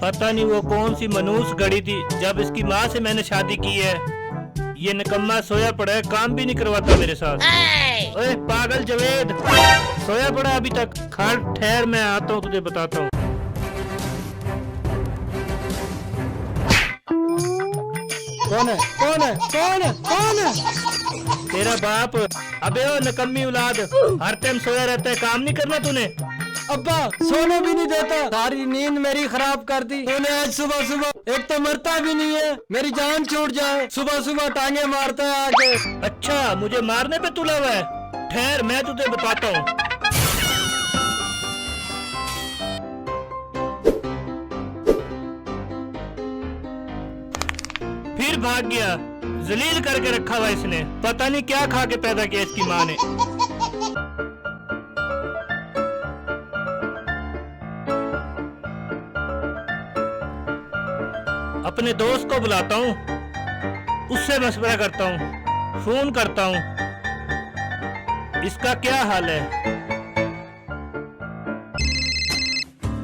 पता नहीं वो कौन सी मनूस घड़ी थी जब इसकी माँ से मैंने शादी की है। ये निकम्मा सोया पड़ा है, काम भी नहीं करवाता मेरे साथ। ओए पागल जवेद, सोया पड़ा अभी तक? खड़ ठहर, मैं आता हूँ, तुझे बताता हूँ। कौन है कौन है कौन है कौन है? तेरा बाप। अबे ओ निकम्मी औलाद, हर टाइम सोया रहता है, काम नहीं करना तूने? अब्बा सोने भी नहीं देता, सारी नींद मेरी खराब कर दी तूने आज सुबह सुबह। एक तो मरता भी नहीं है, मेरी जान छूट जाए, सुबह सुबह टांगे मारता है आके। अच्छा, मुझे मारने पे तुला हुआ है? ठहर, मैं तुझे बताता हूँ। फिर भाग गया, जलील करके रखा हुआ इसने। पता नहीं क्या खा के पैदा किया इसकी माँ ने। अपने दोस्त को बुलाता हूँ, उससे मशवरा करता हूँ, फोन करता हूँ, इसका क्या हाल है।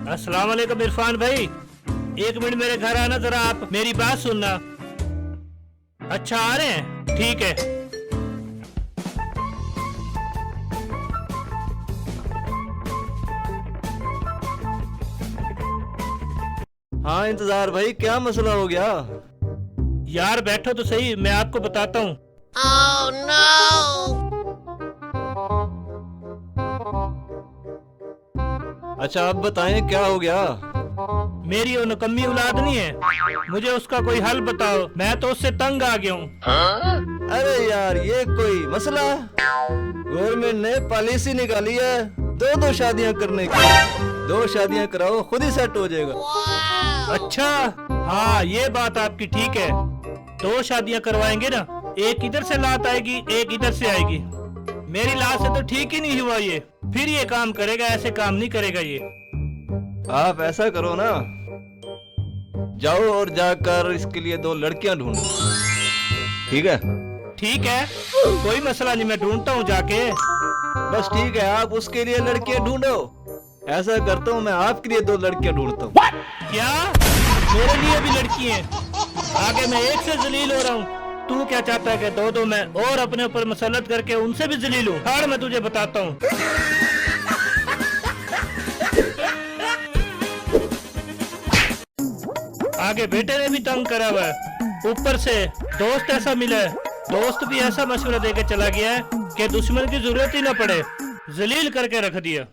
अस्सलाम वालेकुम इरफान भाई, एक मिनट मेरे घर आना जरा, आप मेरी बात सुनना। अच्छा आ रहे हैं, ठीक है। हाँ इंतजार भाई, क्या मसला हो गया? यार बैठो तो सही, मैं आपको बताता हूँ। Oh no! अच्छा आप बताएं क्या हो गया? मेरी वो नकम्मी औलाद नहीं है, मुझे उसका कोई हल बताओ, मैं तो उससे तंग आ गया हूँ। अरे यार ये कोई मसला है? गवर्नमेंट ने पॉलिसी निकाली है दो शादियां करने की। 2 शादियां कराओ, खुद ही सेट हो जाएगा। अच्छा हाँ, ये बात आपकी ठीक है। 2 शादियां करवाएंगे ना, एक इधर से लात आएगी, एक इधर से आएगी। मेरी लात से तो ठीक ही नहीं हुआ ये, फिर ये काम करेगा? ऐसे काम नहीं करेगा ये। आप ऐसा करो ना, जाओ और जाकर इसके लिए 2 लड़कियां ढूंढो, ठीक है? ठीक है, कोई मसला नहीं, मैं ढूंढता हूँ जाके। बस ठीक है, आप उसके लिए लड़कियां ढूंढो, ऐसा करता हूँ मैं आपके लिए 2 लड़कियां ढूंढता हूँ। क्या मेरे लिए भी लड़की है? आगे मैं एक से जलील हो रहा हूँ, तू क्या चाहता है कि 2 मैं और अपने ऊपर मसलत करके उनसे भी जलील हूँ? हार, मैं तुझे बताता हूँ। आगे बेटे ने भी तंग करा हुआ है, ऊपर से दोस्त ऐसा मिला है, दोस्त भी ऐसा मशवरा देके चला गया है कि दुश्मन की जरूरत ही ना पड़े, जलील करके रख दिया।